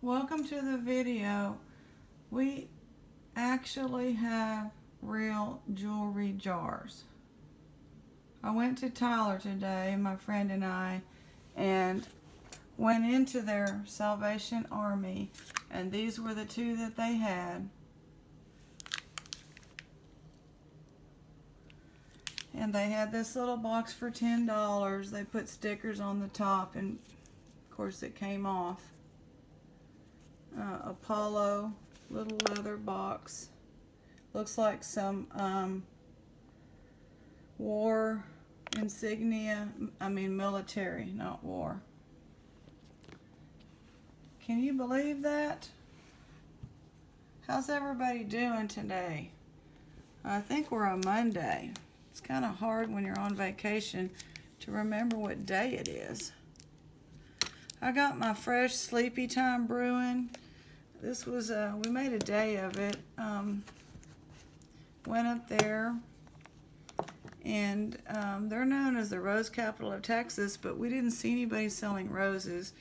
Welcome to the video. We actually have real jewelry jars. I went to Tyler today, my friend and I, and went into their Salvation Army, and these were the two that they had. And they had this little box for $10. They put stickers on the top, and of course it came off. Apollo little leather box. Looks like some war insignia. I mean military, not war. Can you believe that? How's everybody doing today? I think we're on Monday. It's kind of hard when you're on vacation to remember what day it is. I got my fresh Sleepy Time brewing. This was, we made a day of it. Went up there, and they're known as the rose capital of Texas, but we didn't see anybody selling roses.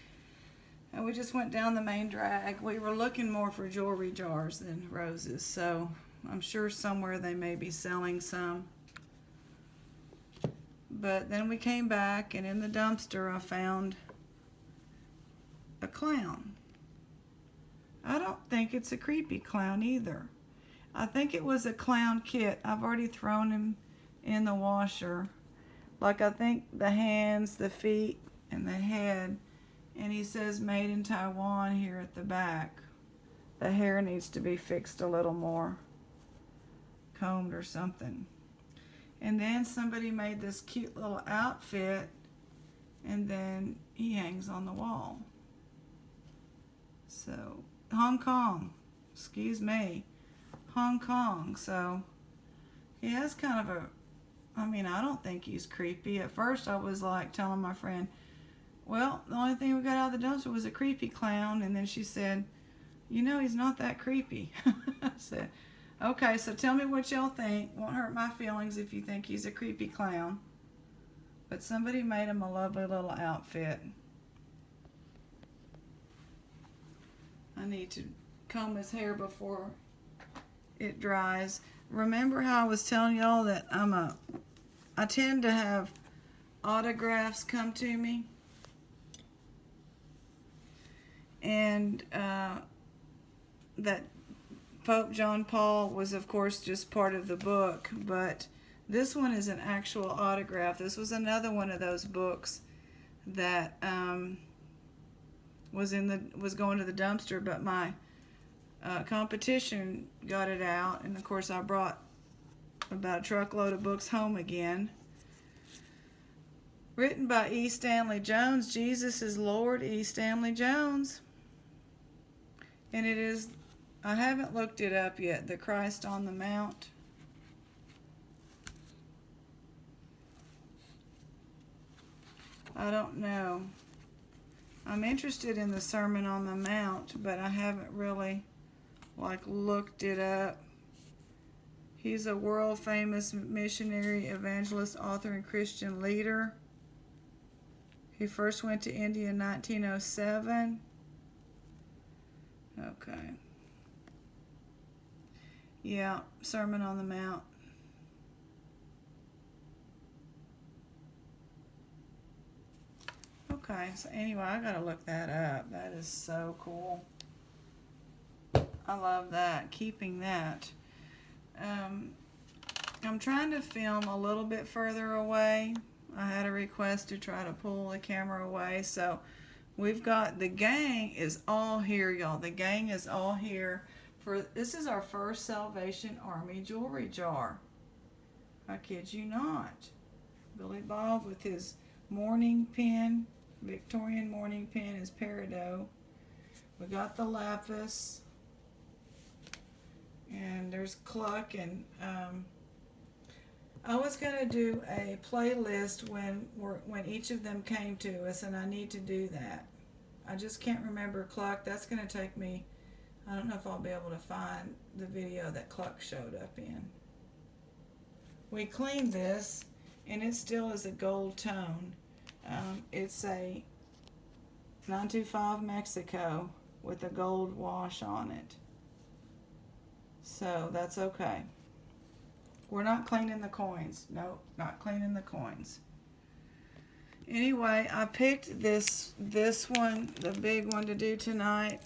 And we just went down the main drag. We were looking more for jewelry jars than roses, so I'm sure somewhere they may be selling some. But then we came back, and in the dumpster I found a clown. I don't think it's a creepy clown either. I think it was a clown kit. I've already thrown him in the washer. Like, I think the hands, the feet, and the head. And he says made in Taiwan here at the back. The hair needs to be fixed a little more. Combed or something. And then somebody made this cute little outfit, and then he hangs on the wall. So, Hong Kong, excuse me, Hong Kong. So, he has kind of a, I mean, I don't think he's creepy. At first I was like telling my friend, well, the only thing we got out of the dumpster was a creepy clown. And then she said, you know, he's not that creepy. I said, okay, so tell me what y'all think. Won't hurt my feelings if you think he's a creepy clown. But somebody made him a lovely little outfit. I need to comb his hair before it dries. Remember how I was telling y'all that I tend to have autographs come to me? And that Pope John Paul was, of course, just part of the book, but this one is an actual autograph. This was another one of those books that was going to the dumpster, but my competition got it out, and of course I brought about a truckload of books home again. Written by E. Stanley Jones. Jesus is Lord, E. Stanley Jones. And it is, I haven't looked it up yet, the Christ on the Mount. I don't know. I'm interested in the Sermon on the Mount, but I haven't really looked it up. He's a world famous missionary, evangelist, author, and Christian leader. He first went to India in 1907. Okay. Yeah, Sermon on the Mount. Okay, so anyway, I gotta look that up. That is so cool. I love that, keeping that. I'm trying to film a little bit further away. I had a request to try to pull the camera away, so we've got, the gang is all here, y'all. The gang is all here. This is our first Salvation Army jewelry jar. I kid you not. Billy Bob with his mourning pin, Victorian mourning pin, his peridot. We got the lapis. And there's Cluck, and I was going to do a playlist when each of them came to us, and I need to do that. I just can't remember Cluck. That's going to take me, I don't know if I'll be able to find the video that Cluck showed up in. We cleaned this, and it still is a gold tone. It's a 925 Mexico. with a gold wash on it. So that's okay. We're not cleaning the coins. Nope, not cleaning the coins. Anyway, I picked this one, the big one, to do tonight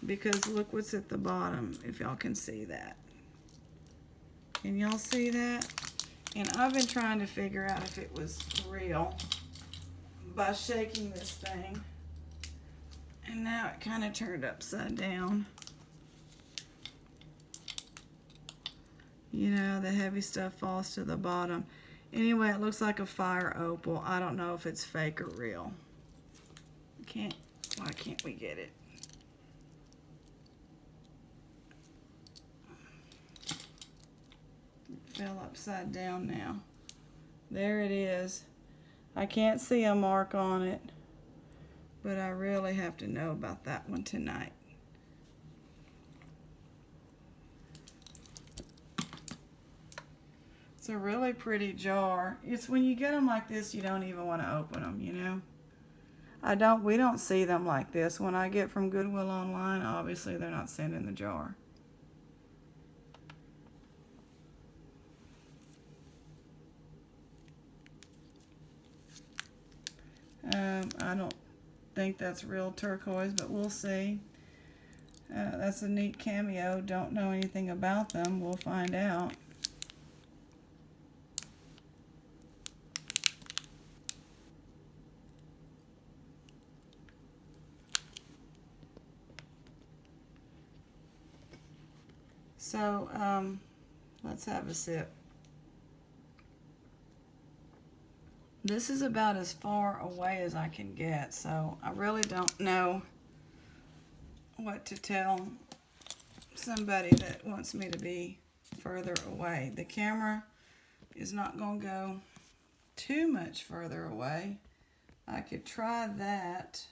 because look what's at the bottom, if y'all can see that. Can y'all see that? And I've been trying to figure out if it was real by shaking this thing. And now it kind of turned upside down. You know, the heavy stuff falls to the bottom. Anyway, it looks like a fire opal. I don't know if it's fake or real. Why can't we get it? It fell upside down now. There it is. I can't see a mark on it, but I really have to know about that one tonight. It's a really pretty jar. It's when you get them like this, you don't even want to open them, you know. We don't see them like this. When I get from Goodwill online, obviously they're not sending the jar. I don't think that's real turquoise, but we'll see. That's a neat cameo. Don't know anything about them. We'll find out. So, let's have a sip. This is about as far away as I can get, so I really don't know what to tell somebody that wants me to be further away. The camera is not going to go too much further away. I could try that,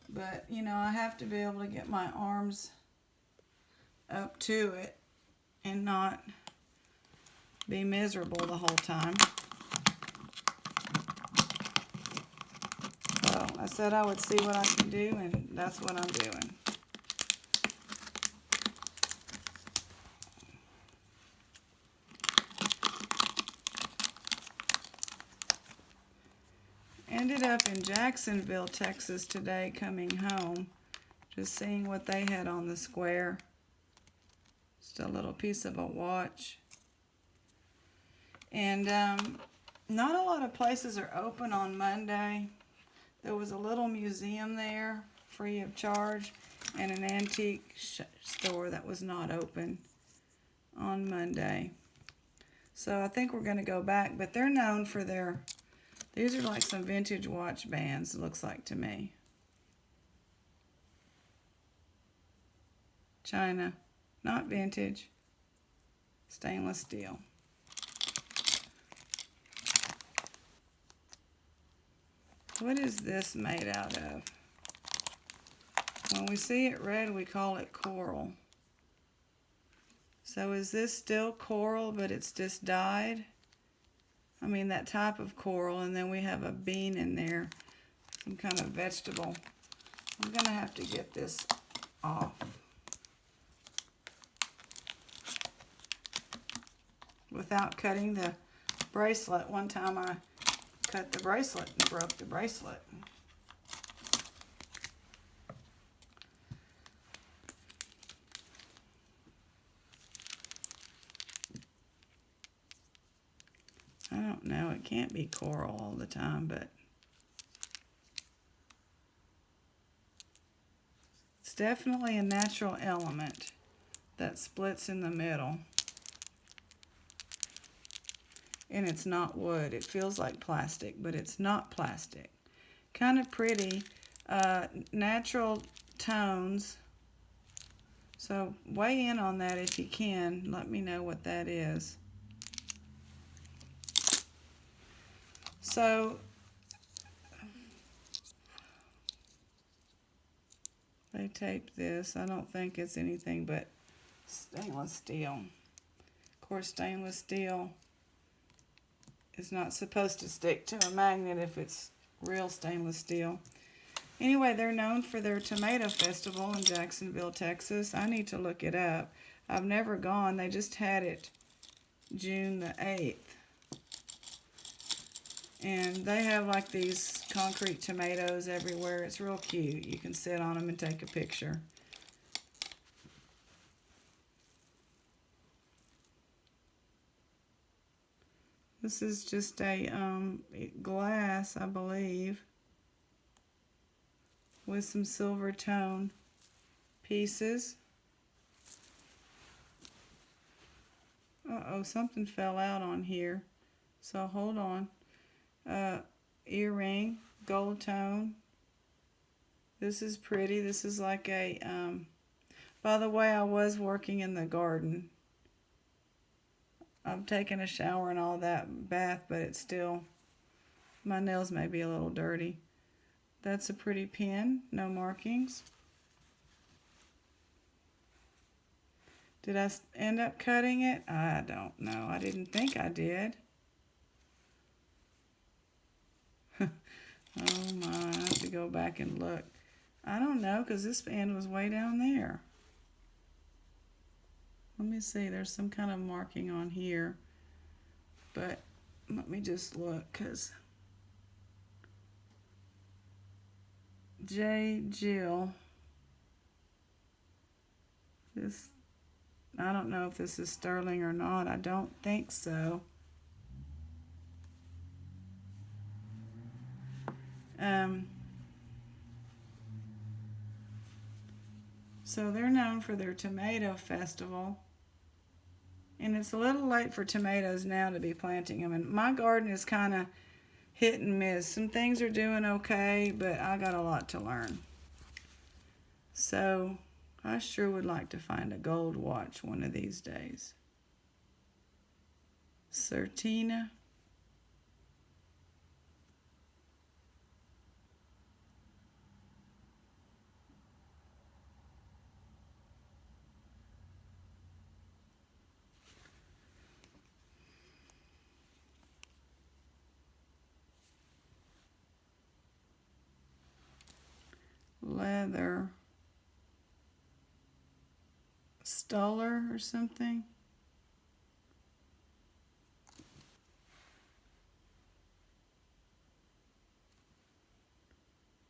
but you know, I have to be able to get my arms up to it and not be miserable the whole time. So I said I would see what I can do, and that's what I'm doing. Ended up in Jacksonville, Texas today coming home, just seeing what they had on the square. Just a little piece of a watch. And not a lot of places are open on Monday. There was a little museum there, free of charge, and an antique store that was not open on Monday. So I think we're going to go back, but they're known for these are like some vintage watch bands, it looks like to me. China, not vintage, stainless steel. What is this made out of? When we see it red, we call it coral. So is this still coral, but it's just dyed? I mean, that type of coral, and then we have a bean in there, some kind of vegetable. I'm going to have to get this off. Without cutting the bracelet. One time I cut the bracelet and broke the bracelet. I don't know, it can't be coral all the time, but it's definitely a natural element that splits in the middle. And it's not wood. It feels like plastic, but it's not plastic. Kind of pretty, natural tones. So weigh in on that if you can. Let me know what that is. So they taped this. I don't think it's anything but stainless steel. Of course, stainless steel is not supposed to stick to a magnet if it's real stainless steel. Anyway, they're known for their tomato festival in Jacksonville, Texas. I need to look it up. I've never gone. They just had it June the 8th. And they have like these concrete tomatoes everywhere. It's real cute. You can sit on them and take a picture. This is just a glass, I believe, with some silver tone pieces. Uh-oh, something fell out on here. So hold on. Earring, gold tone. This is pretty. This is like a, by the way, I was working in the garden. I'm taking a shower and all that bath, but it's still, my nails may be a little dirty. That's a pretty pin, no markings. Did I end up cutting it? I don't know. I didn't think I did. Oh my, I have to go back and look. I don't know, because this end was way down there. Let me see, there's some kind of marking on here. But let me just look, because J. Jill. This, I don't know if this is sterling or not. I don't think so. So they're known for their tomato festival. And it's a little late for tomatoes now to be planting them. And my garden is kind of hit and miss. Some things are doing okay, but I got a lot to learn. So I sure would like to find a gold watch one of these days. Certina. Leather. Stoller or something.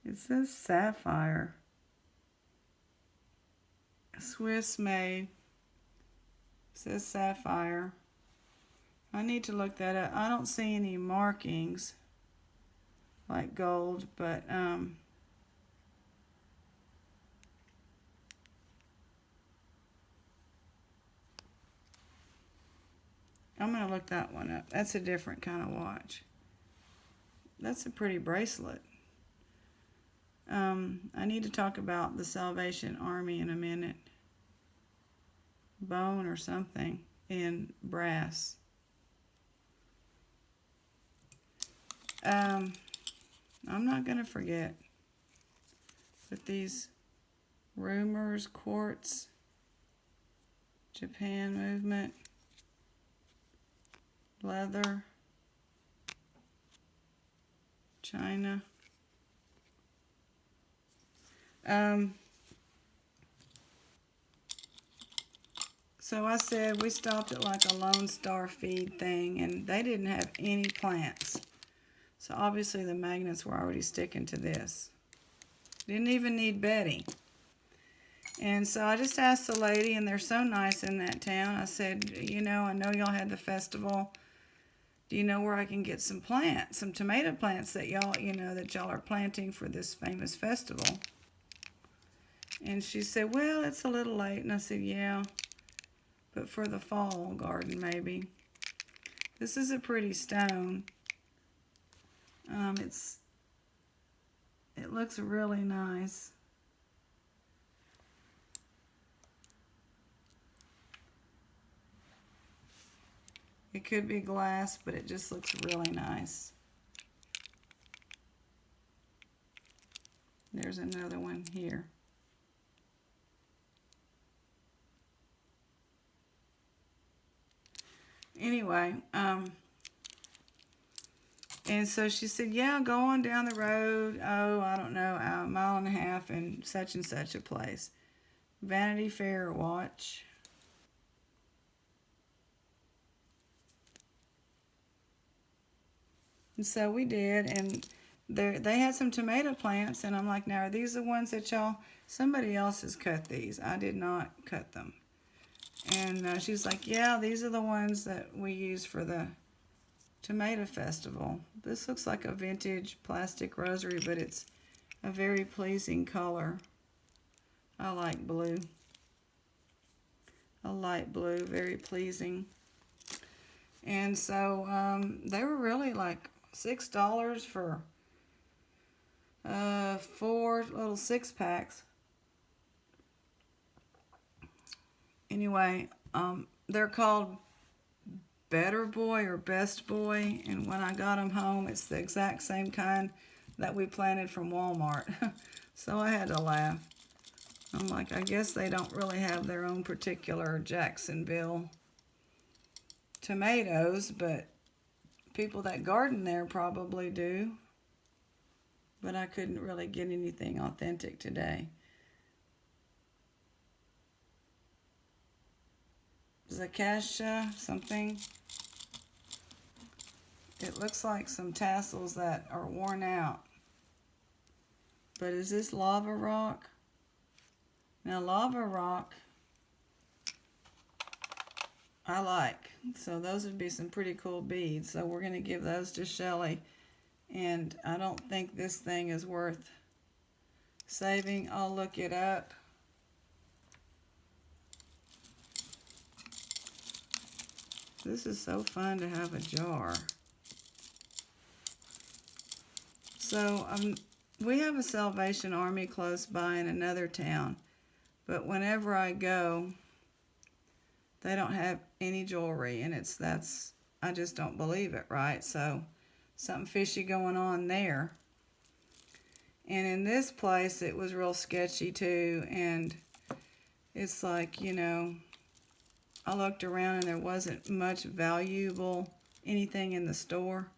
It says sapphire. Swiss made. It says sapphire. I need to look that up. I don't see any markings like gold, but I'm going to look that one up. That's a different kind of watch. That's a pretty bracelet. I need to talk about the Salvation Army in a minute. Bone or something in brass. I'm not going to forget. With these rumors, quartz, Japan movement, leather, China. So I said we stopped at like a Lone Star feed thing, and they didn't have any plants. So obviously the magnets were already sticking to this. Didn't even need bedding. And so I just asked the lady, and they're so nice in that town. I said, you know, I know y'all had the festival. Do you know where I can get some plants, some tomato plants that y'all, you know, that y'all are planting for this famous festival? And she said, well, it's a little late. And I said, yeah, but for the fall garden maybe. This is a pretty stone. It looks really nice. It could be glass, but it just looks really nice. There's another one here. Anyway, And so she said, yeah, go on down the road. Oh, I don't know, a mile and a half in such and such a place. Vanity Fair watch. And so we did, and they had some tomato plants, and I'm like, now are these the ones that y'all, somebody else has cut these. I did not cut them. And she's like, yeah, these are the ones that we use for the tomato festival. This looks like a vintage plastic rosary, but it's a very pleasing color. I like blue. A light blue, very pleasing. And so they were really like $6 for 4 little 6-packs. Anyway, they're called Better Boy or Best Boy, and when I got them home, it's the exact same kind that we planted from Walmart. So I had to laugh. I'm like, I guess they don't really have their own particular Jacksonville tomatoes, but people that garden there probably do. But I couldn't really get anything authentic today. Zacacia, something. It looks like some tassels that are worn out. But is this lava rock? Now lava rock, I like. So those would be some pretty cool beads. So we're going to give those to Shelly. And I don't think this thing is worth saving. I'll look it up. This is so fun to have a jar. So we have a Salvation Army close by in another town. But whenever I go, they don't have any jewelry. And I just don't believe it, right? So something fishy going on there. And in this place, it was real sketchy too. And it's like, you know, I looked around and there wasn't much valuable anything in the store.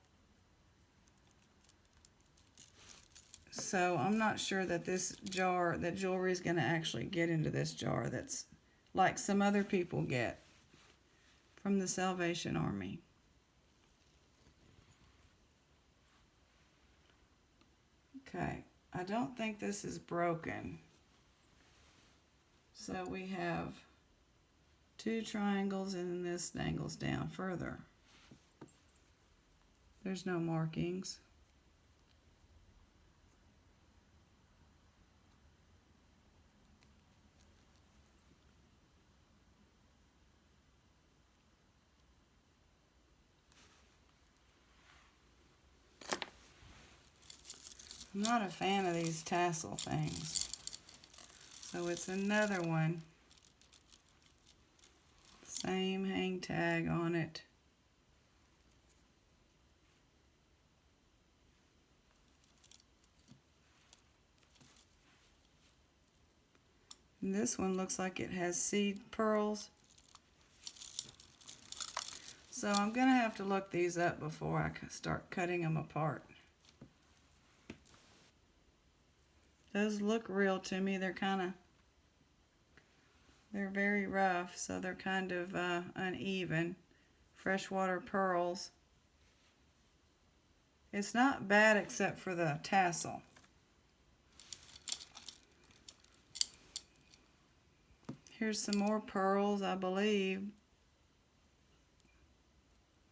So I'm not sure that this jar, that jewelry is going to actually get into this jar that's like some other people get from the Salvation Army. Okay, I don't think this is broken. So we have 2 triangles and then this dangles down further. There's no markings. I'm not a fan of these tassel things. So it's another one. Same hang tag on it. And this one looks like it has seed pearls. So I'm going to have to look these up before I start cutting them apart. Those look real to me. They're very rough, so they're kind of uneven. Freshwater pearls. It's not bad except for the tassel. Here's some more pearls, I believe.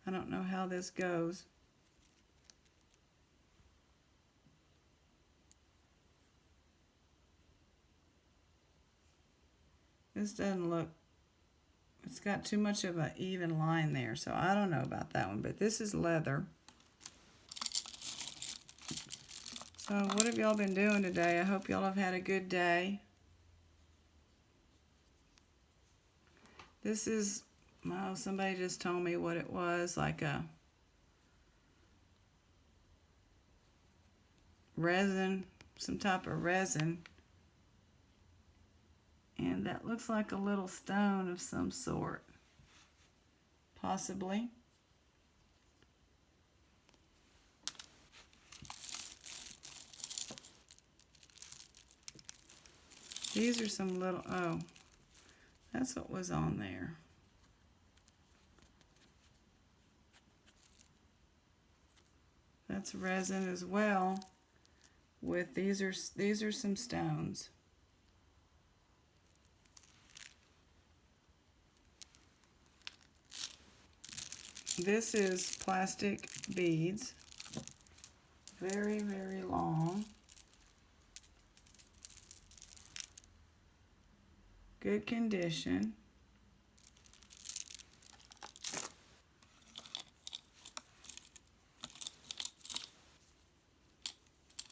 I don't know how this goes. This doesn't look, it's got too much of an even line there, so I don't know about that one, but this is leather. So what have y'all been doing today? I hope y'all have had a good day. This is, oh, somebody just told me what it was, like a resin, some type of resin. And that looks like a little stone of some sort, possibly. These are some little, oh, that's what was on there. That's resin as well. With these are some stones. This is plastic beads. Very, very long. Good condition.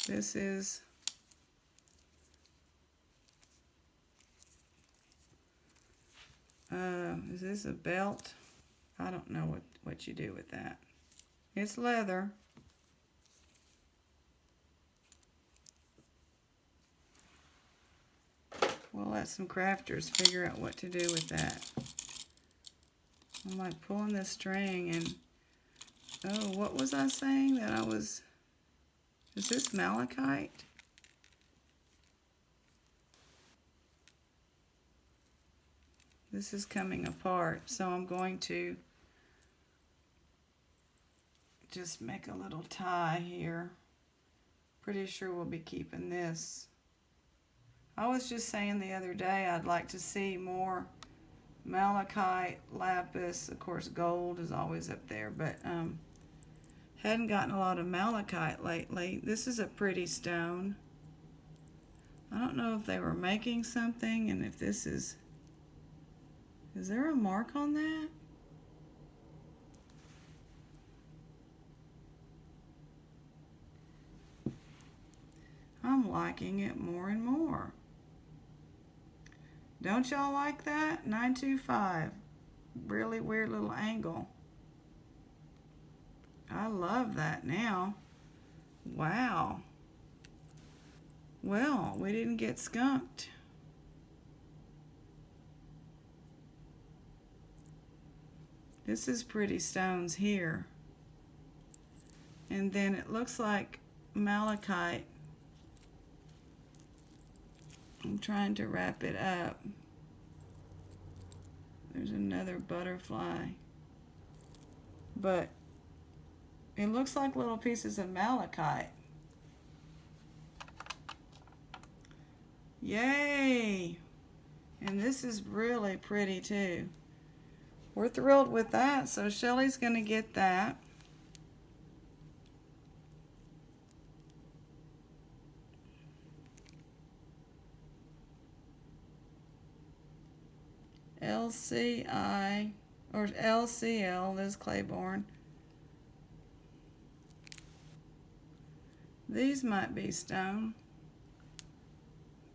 This is this a belt? I don't know what you do with that. It's leather. We'll let some crafters figure out what to do with that. I'm like pulling this string and, oh, what was I saying that I was, is this malachite? This is coming apart, so I'm going to just make a little tie here. Pretty sure we'll be keeping this. I was just saying the other day I'd like to see more malachite, lapis. Of course, gold is always up there, but hadn't gotten a lot of malachite lately. This is a pretty stone. I don't know if they were making something, and if this is there a mark on that? I'm liking it more and more. Don't y'all like that? 925. Really weird little angle. I love that now. Wow. Well, we didn't get skunked. This is pretty stones here. And then it looks like malachite. I'm trying to wrap it up. There's another butterfly. But it looks like little pieces of malachite. Yay! And this is really pretty too. We're thrilled with that, so Shelly's going to get that. LCI or LCL, Liz Claiborne. These might be stone,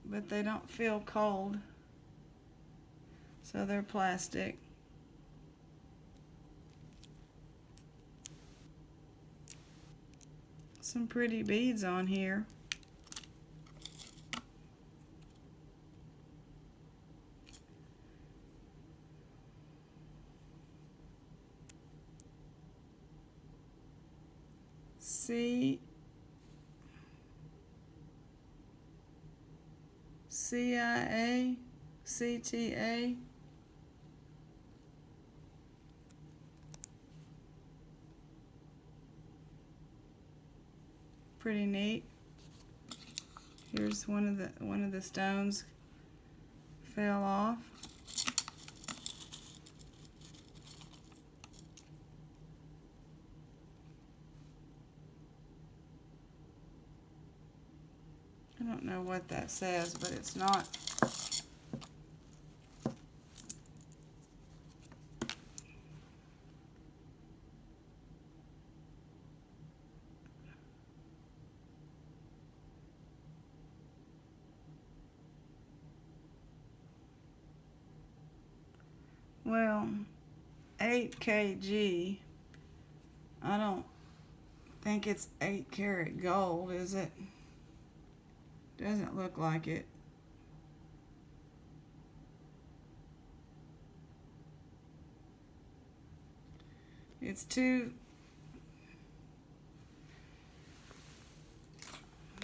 but they don't feel cold, so they're plastic. Some pretty beads on here. CIA, CTA. Pretty neat. Here's one of the stones fell off. I don't know what that says, but it's not. Well, 8 kg. I don't think it's 8 karat gold, is it? Doesn't look like it. It's too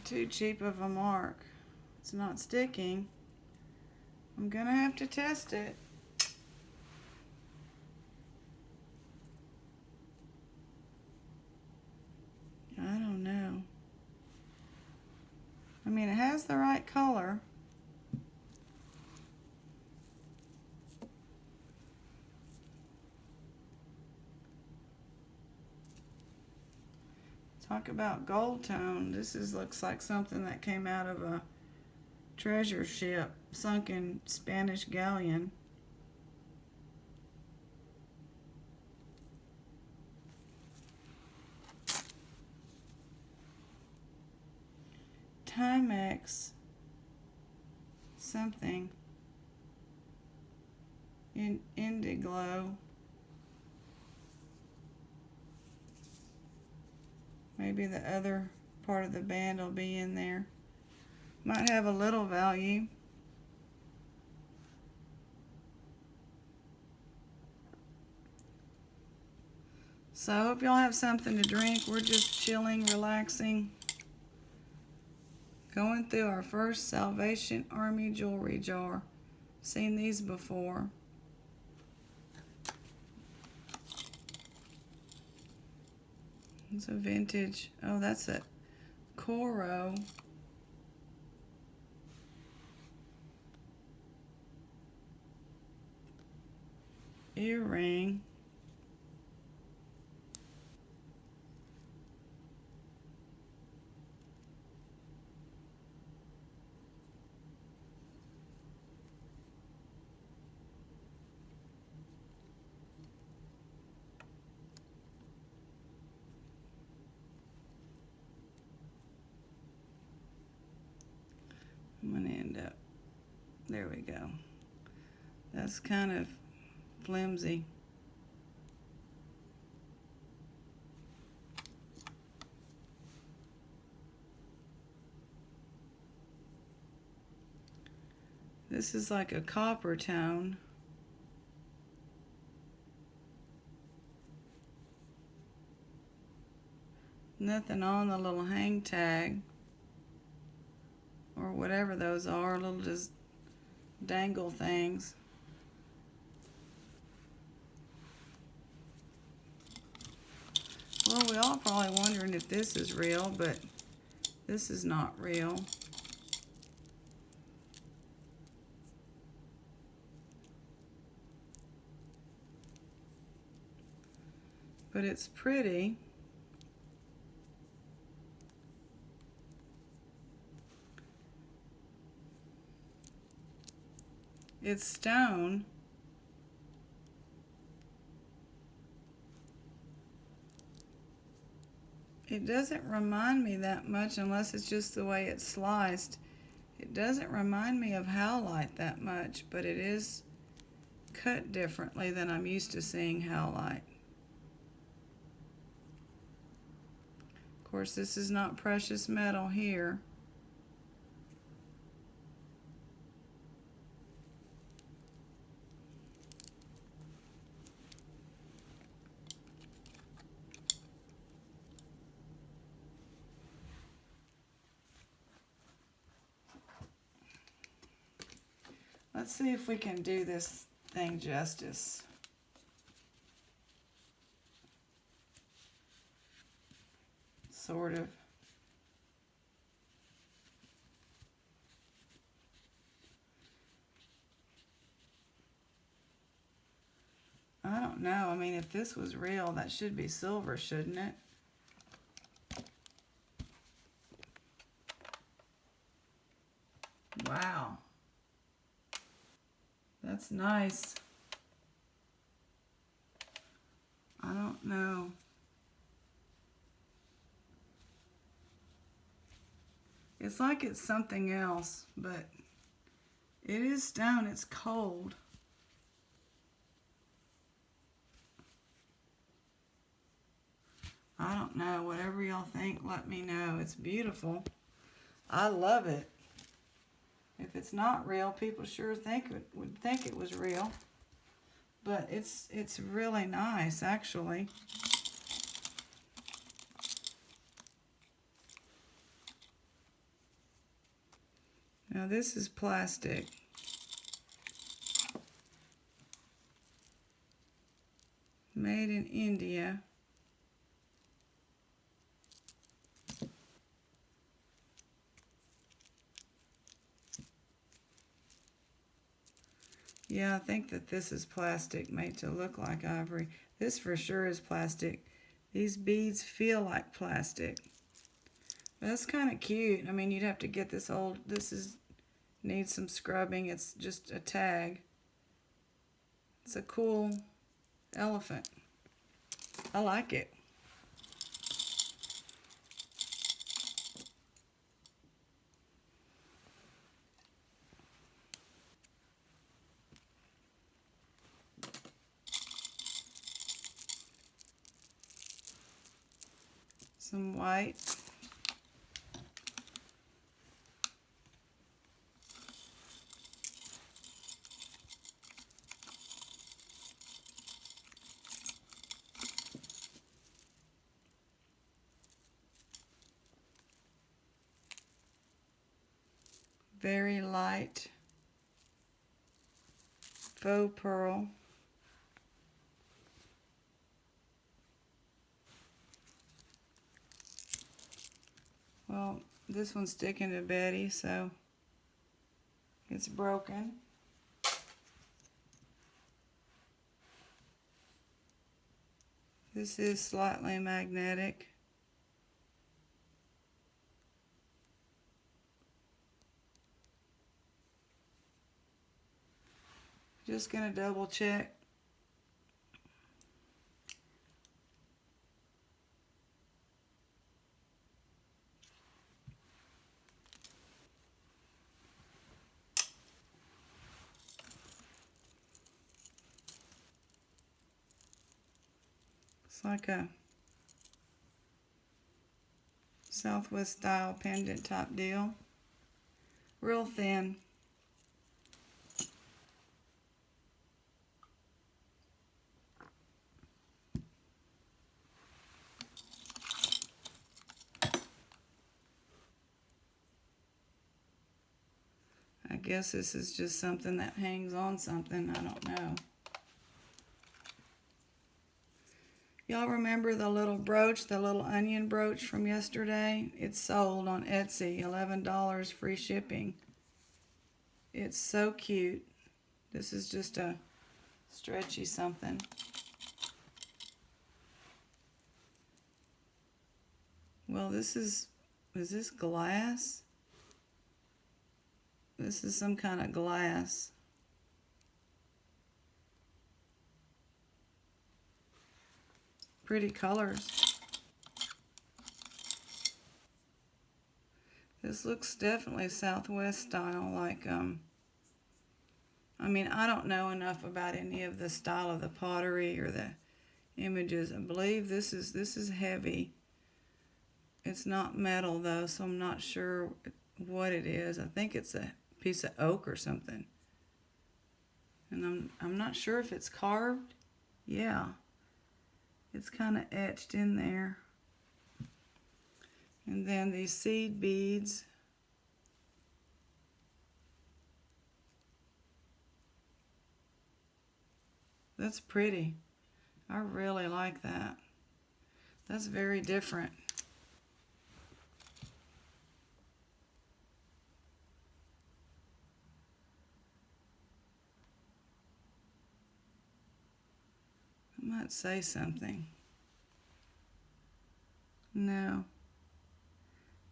cheap of a mark. It's not sticking. I'm gonna have to test it. I don't know. I mean, it has the right color. Talk about gold tone. This looks like something that came out of a treasure ship, sunken Spanish galleon. Timex something in Indiglo. Maybe the other part of the band will be in there. Might have a little value. So I hope y'all have something to drink. We're just chilling, relaxing. Going through our first Salvation Army jewelry jar. Seen these before. It's a vintage. Oh, that's a Coro. Earring. I'm going to end up, there we go. That's kind of flimsy. This is like a copper tone. Nothing on the little hang tag. Or whatever those are, little just dangle things. Well, we all probably wondering if this is real, but this is not real. But it's pretty. It's stone. It doesn't remind me that much unless it's just the way it's sliced. It doesn't remind me of howlite that much, but it is cut differently than I'm used to seeing howlite. Of course, this is not precious metal here. Let's see if we can do this thing justice. Sort of. I don't know. I mean, if this was real, that should be silver, shouldn't it? Wow. That's nice. I don't know. It's like it's something else, but it is stone. It's cold. I don't know. Whatever y'all think, let me know. It's beautiful. I love it. If it's not real, people sure would think it was real. But it's really nice, actually. Now this is plastic. Made in India. Yeah, I think that this is plastic made to look like ivory. This for sure is plastic. These beads feel like plastic. That's kind of cute. I mean, you'd have to get this old, needs some scrubbing. It's just a tag. It's a cool elephant. I like it. Some white. Very light faux pearl. Well, this one's sticking to Betty, so it's broken. This is slightly magnetic. Just gonna double check. It's like a Southwest style pendant type deal. Real thin. I guess this is just something that hangs on something. I don't know. Y'all remember the little brooch, the little onion brooch from yesterday? It's sold on Etsy, $11 free shipping. It's so cute. This is just a stretchy something. Well, is this glass? This is some kind of glass. Pretty colors. This looks definitely Southwest style, like, I mean, I don't know enough about any of the style of the pottery or the images. I believe this is heavy. It's not metal though, so I'm not sure what it is. I think it's a piece of oak or something. And I'm not sure if it's carved. Yeah. It's kind of etched in there. And then these seed beads. That's pretty. I really like that. That's very different. I might say something. No.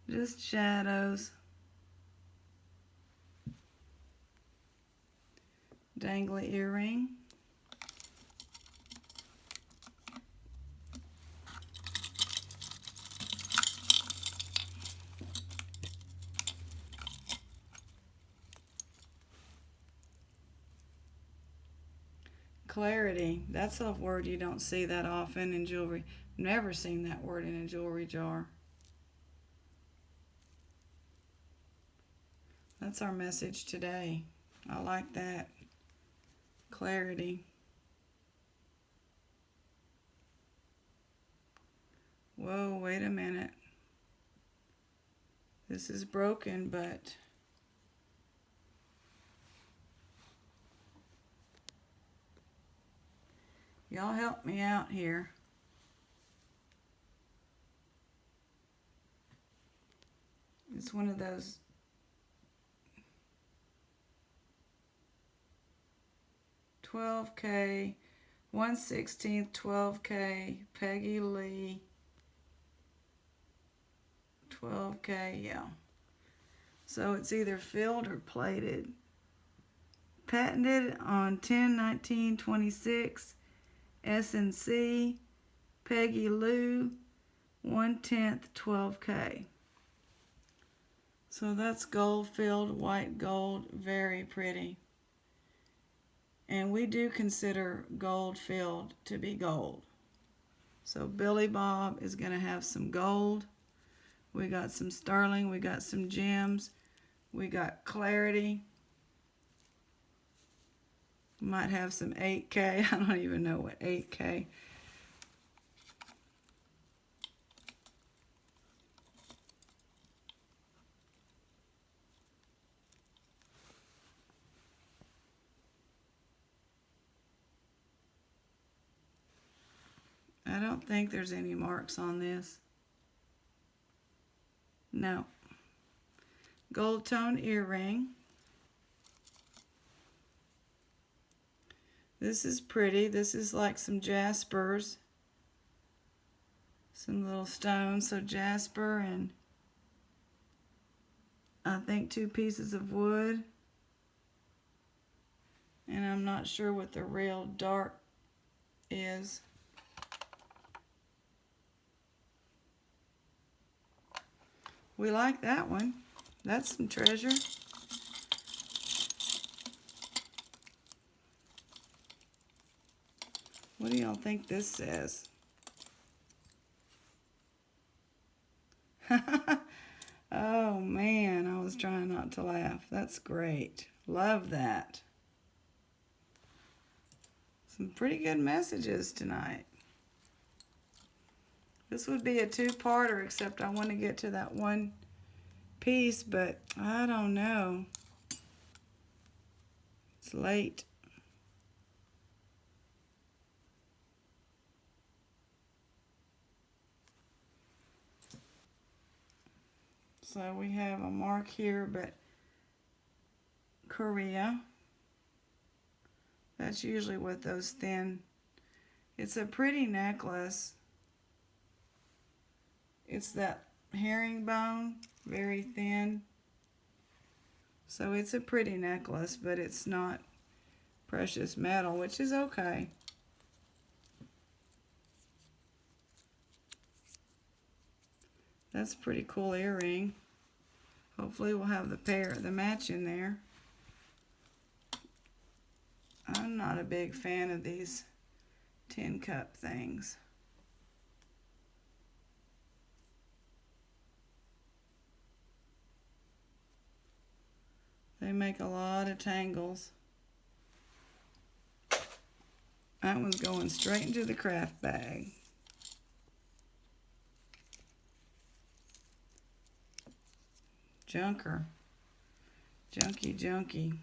Just shadows. Dangly earring. Clarity. That's a word you don't see that often in jewelry. Never seen that word in a jewelry jar. That's our message today. I like that. Clarity. Whoa, wait a minute. This is broken, but Y'all help me out here. It's one of those $12K, 1/16 $12K, Peggy Lee, $12K, yeah. So it's either filled or plated. Patented on 10/19/26, S&C, Peggy Lou, 1/10 $12K. So that's gold filled, white gold, very pretty. And we do consider gold filled to be gold. So Billy Bob is going to have some gold. We got some sterling. We got some gems. We got clarity. Might have some 8K. I don't even know what 8K. I don't think there's any marks on this. No. Gold tone earring. This is pretty. This is like some jaspers. Some little stones. So jasper and I think 2 pieces of wood. And I'm not sure what the real dark is. We like that one. That's some treasure. What do y'all think this says? Oh man, I was trying not to laugh. That's great. Love that. Some pretty good messages tonight. This would be a 2-parter, except I want to get to that one piece, but I don't know. It's late. So we have a mark here, but Korea. That's usually what those thin. It's a pretty necklace. It's that herringbone, very thin. So it's a pretty necklace, but it's not precious metal, which is okay. That's a pretty cool earring. Hopefully we'll have the match in there. I'm not a big fan of these tin cup things. They make a lot of tangles. That one's going straight into the craft bag. Junker. Junky, junky.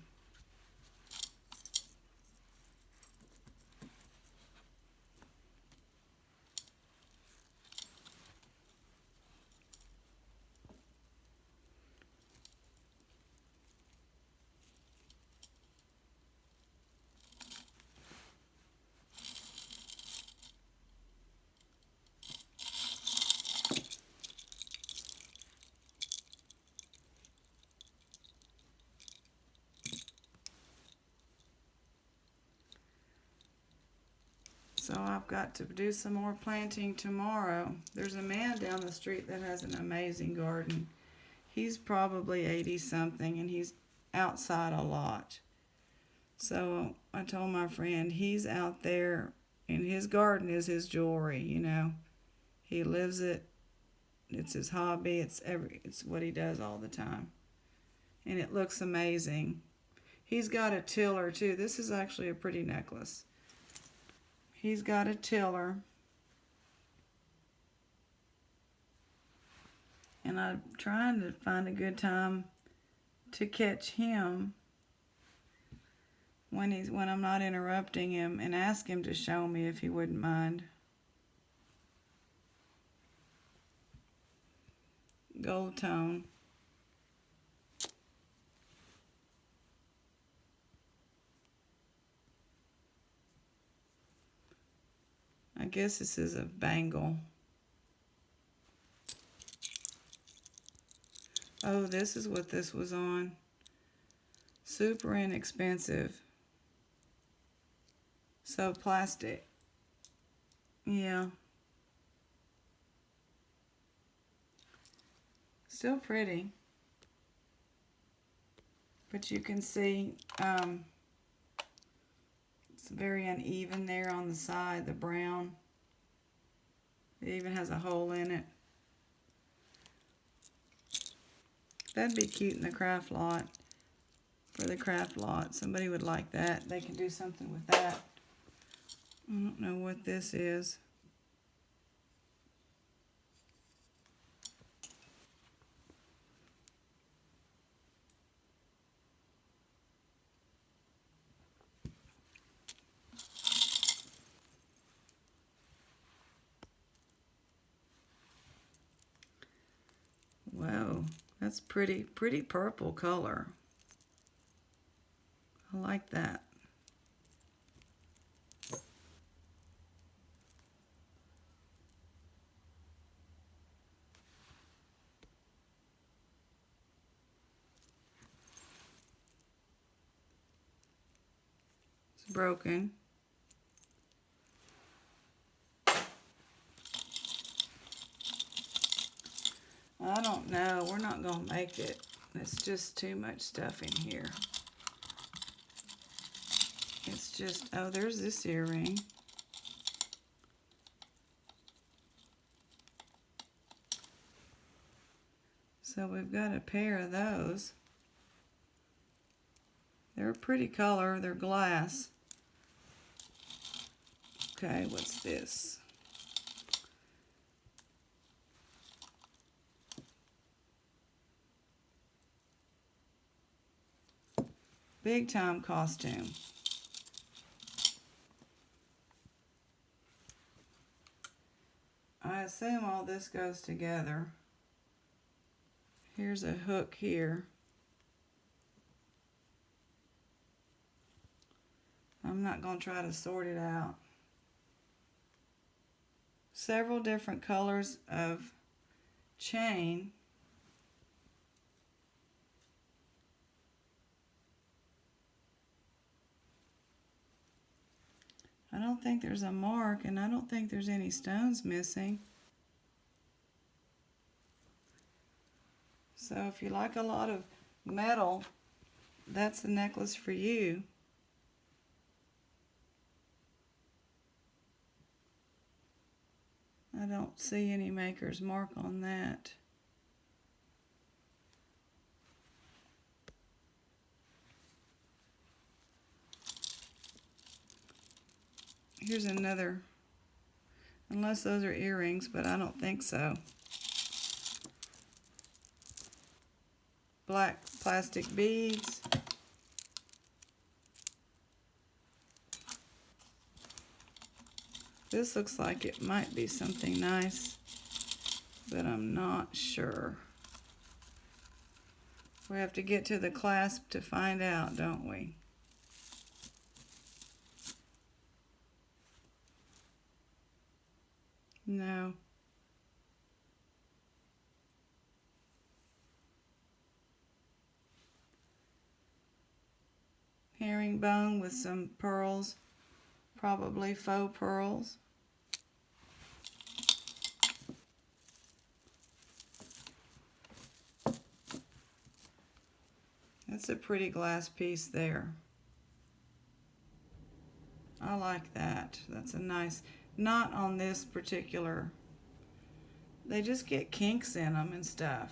So I've got to do some more planting tomorrow. There's a man down the street that has an amazing garden. He's probably 80 something and he's outside a lot. So I told my friend he's out there and his garden is his jewelry, you know. He lives it. It's his hobby. It's what he does all the time. And it looks amazing. He's got a tiller too. This is actually a pretty necklace. He's got a tiller. And I'm trying to find a good time to catch him. when I'm not interrupting him, and ask him to show me if he wouldn't mind. Gold tone. I guess this is a bangle. Oh, this is what this was on. Super inexpensive. So plastic. Yeah. Still pretty. But you can see it's very uneven there on the side, the brown. It even has a hole in it. That'd be cute in the craft lot. For the craft lot. Somebody would like that. They can do something with that. I don't know what this is. Whoa, that's pretty purple color. I like that. It's broken. I don't know. We're not going to make it. It's just too much stuff in here. It's just, oh, there's this earring. So we've got a pair of those. They're a pretty color. They're glass. Okay, what's this? Big time costume. I assume all this goes together. Here's a hook here. I'm not going to try to sort it out. Several different colors of chain. I don't think there's a mark, and I don't think there's any stones missing. So if you like a lot of metal, that's the necklace for you. I don't see any maker's mark on that. Here's another, unless those are earrings, but I don't think so. Black plastic beads. This looks like it might be something nice, but I'm not sure. We have to get to the clasp to find out, don't we? No. Herringbone with some pearls, probably faux pearls. That's a pretty glass piece there. I like that. That's a nice, not on this particular, they just get kinks in them and stuff.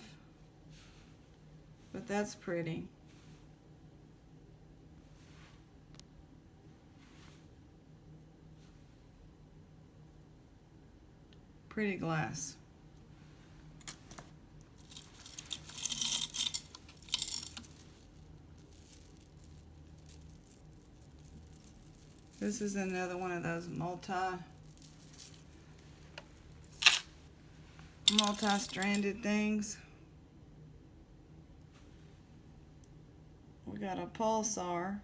But that's pretty. Pretty glass. This is another one of those multi-stranded things. We got a pulsar.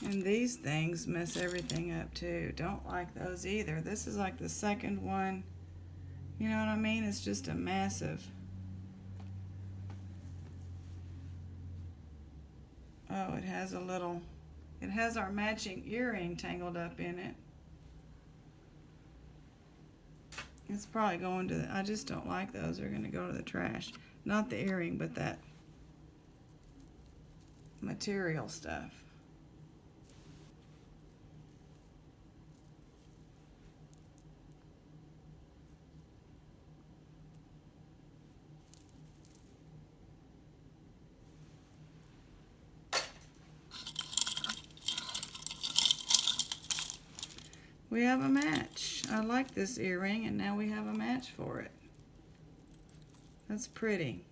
And these things mess everything up too. Don't like those either. This is like the second one. You know what I mean? It's just a massive. Oh, it has our matching earring tangled up in it. It's probably going to I just don't like those. They're going to go to the trash. Not the earring, but that material stuff. We have a match. I like this earring, and now we have a match for it. That's pretty.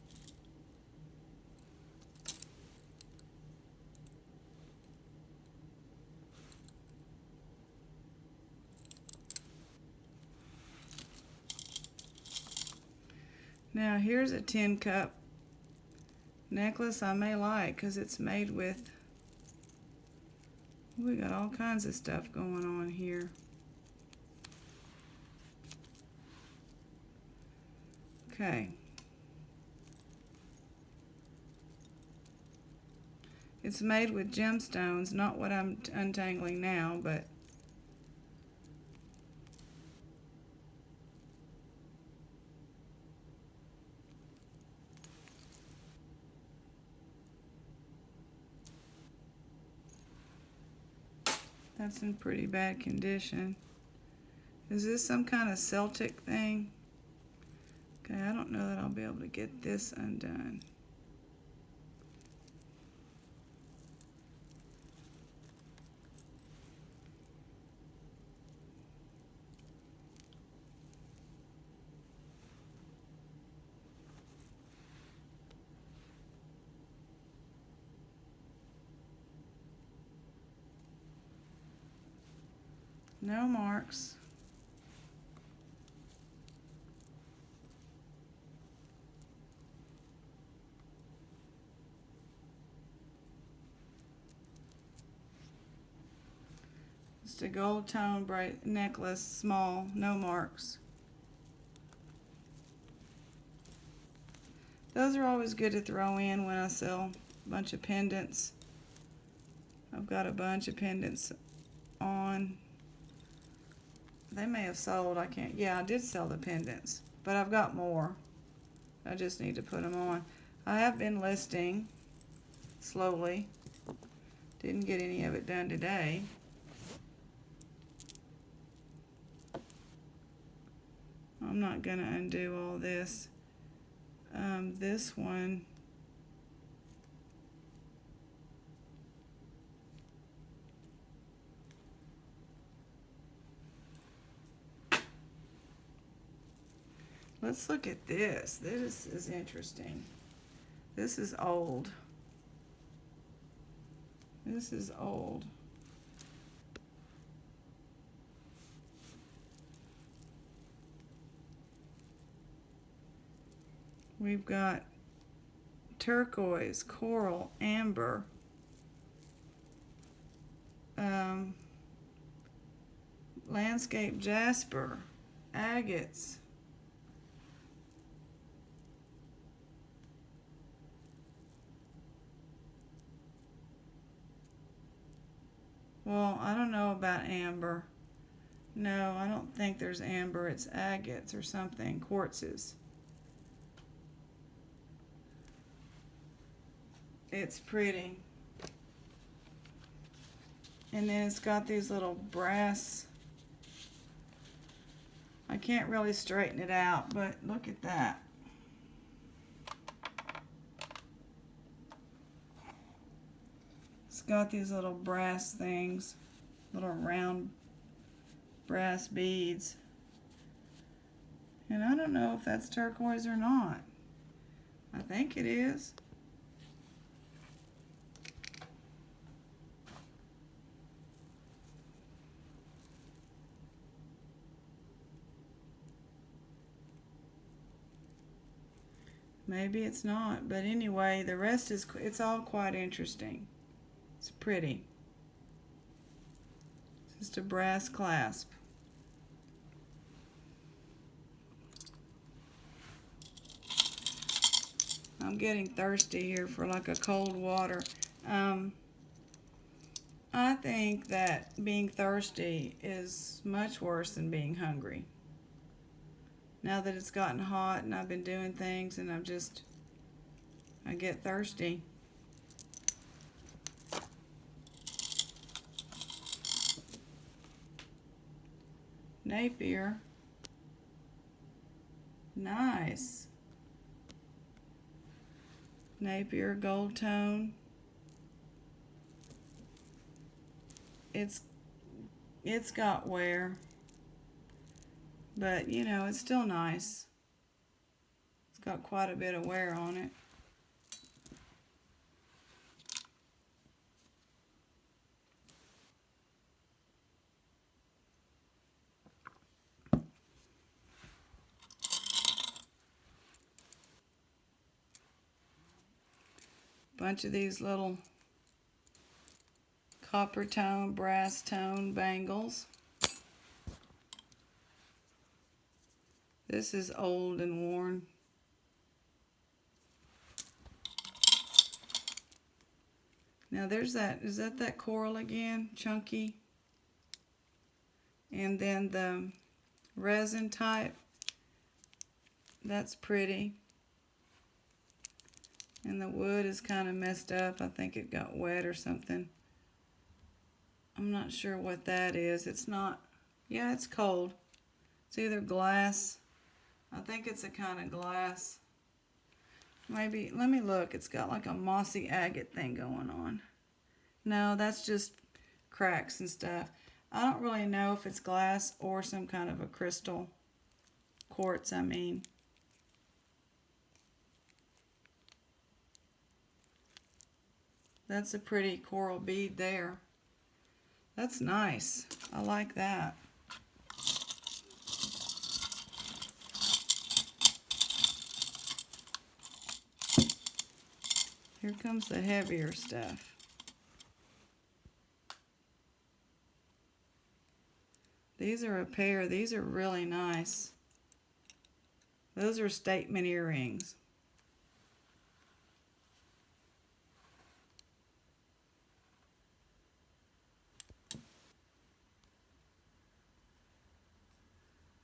Now here's a tin cup necklace I may like because it's made with, we got all kinds of stuff going on here. Okay. It's made with gemstones, not what I'm untangling now, but that's in pretty bad condition. Is this some kind of Celtic thing? Okay, I don't know that I'll be able to get this undone. No marks. Just a gold tone necklace, small, no marks. Those are always good to throw in when I sell a bunch of pendants. I've got a bunch of pendants on. They may have sold, I can't, yeah, I did sell the pendants, but I've got more. I just need to put them on. I have been listing slowly. Didn't get any of it done today. I'm not gonna undo all this. This one, let's look at this. This is interesting. This is old. This is old. We've got turquoise, coral, amber, landscape jasper, agates. Well, I don't know about amber. No, I don't think there's amber. It's agates or something, quartzes. It's pretty. And then it's got these little brass. I can't really straighten it out, but look at that. It's got these little brass things. little round brass beads. And I don't know if that's turquoise or not. I think it is. Maybe it's not, but anyway, the rest is, it's all quite interesting. It's pretty. Just a brass clasp. I'm getting thirsty here for like a cold water. I think that being thirsty is much worse than being hungry. Now that it's gotten hot and I've been doing things and I get thirsty. Napier. Nice. Napier gold tone. It's got wear, but you know, it's still nice. It's got quite a bit of wear on it. Bunch of these little copper tone, brass tone bangles. This is old and worn. Now there's that, is that coral again? Chunky. And then the resin type. That's pretty. And the wood is kind of messed up. I think it got wet or something. I'm not sure what that is. It's not, yeah, it's cold. It's either glass. I think it's a kind of glass. Maybe, let me look. It's got like a mossy agate thing going on. No, that's just cracks and stuff. I don't really know if it's glass or some kind of a crystal. Quartz, I mean. That's a pretty coral bead there. That's nice. I like that. Here comes the heavier stuff. These are a pair. These are really nice. Those are statement earrings.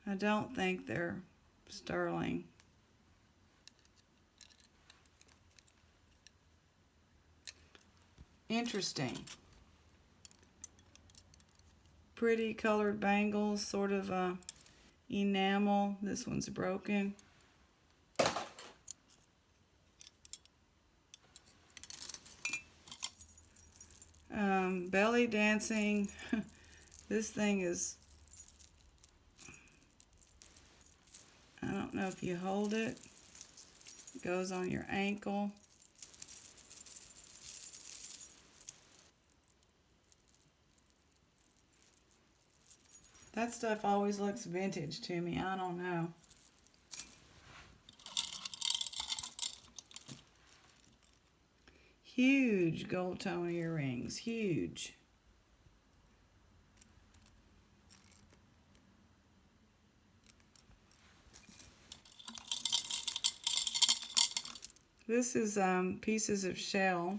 I don't think they're sterling. Interesting. Pretty colored bangles, sort of enamel. This one's broken. Belly dancing. This thing is, I don't know if you hold it. It goes on your ankle. That stuff always looks vintage to me. I don't know. Huge gold tone earrings. Huge. This is pieces of shell.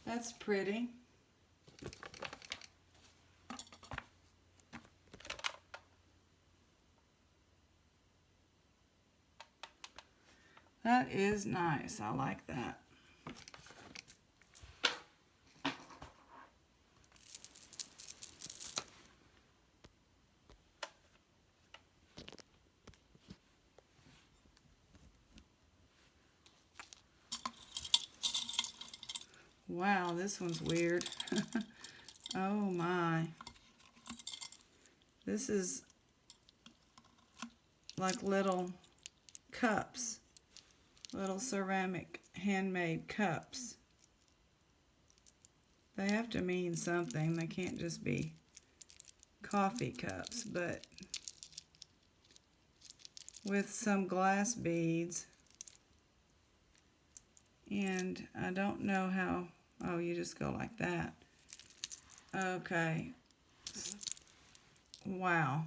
That's pretty. That is nice. I like that. Wow, this one's weird. Oh my. This is like little cups. Little ceramic handmade cups. They have to mean something. They can't just be coffee cups, but with some glass beads. And I don't know how, oh, you just go like that. Okay. Wow.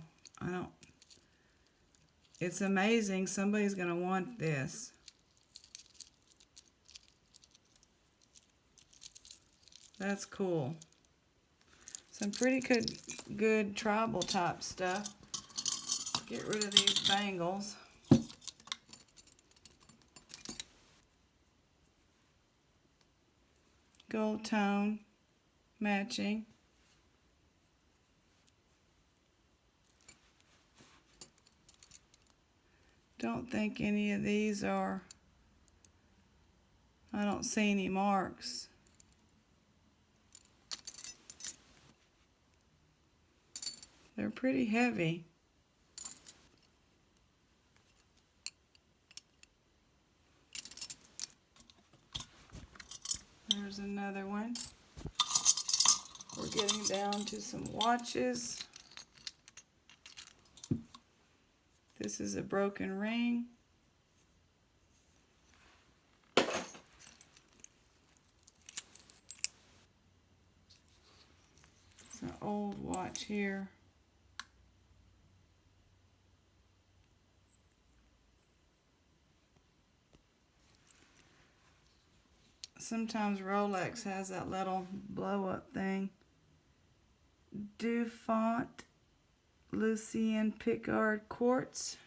It's amazing. Somebody's going to want this. That's cool. Some pretty good tribal type stuff. Get rid of these bangles. Gold tone matching. Don't think any of these are, I don't see any marks. They're pretty heavy. There's another one. We're getting down to some watches. This is a broken ring. It's an old watch here. Sometimes Rolex has that little blow-up thing. Dufont Lucien Piccard quartz.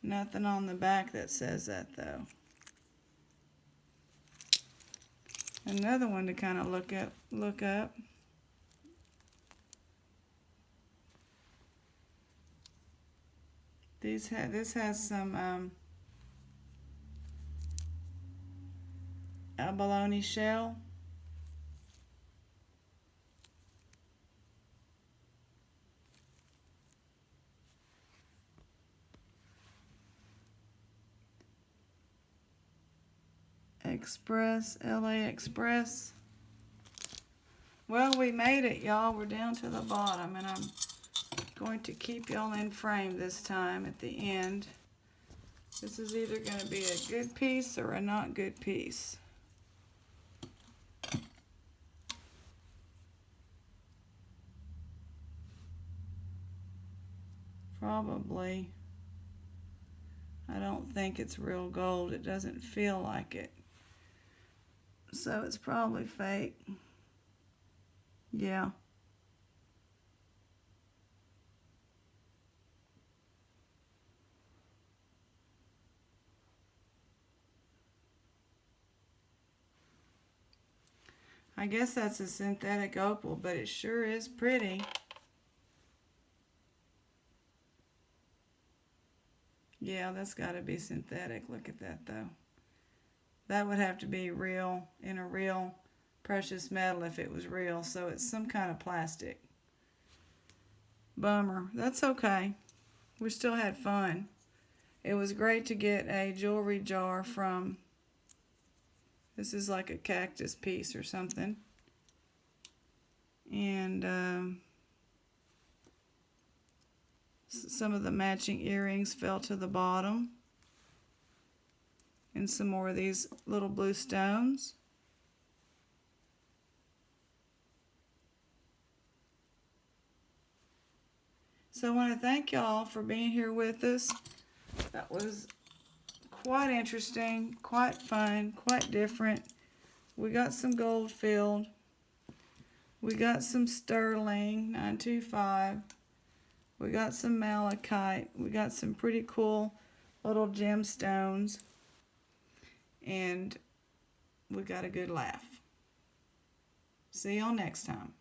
Nothing on the back that says that though. Another one to kind of look up. This has some abalone shell. Express, LA Express. Well, we made it, y'all. We're down to the bottom, and I'm going to keep y'all in frame this time at the end. This is either going to be a good piece or a not good piece. Probably. I don't think it's real gold. It doesn't feel like it. So it's probably fake. Yeah. I guess that's a synthetic opal, but it sure is pretty. Yeah, that's got to be synthetic. Look at that, though. That would have to be real, in a real precious metal if it was real. So it's some kind of plastic. Bummer. That's okay. We still had fun. It was great to get a jewelry jar from, this is like a cactus piece or something. And some of the matching earrings fell to the bottom. And some more of these little blue stones. So I want to thank y'all for being here with us. That was quite interesting, quite fun, quite different. We got some gold filled. We got some sterling 925. We got some malachite. We got some pretty cool little gemstones. And we got a good laugh. See y'all next time.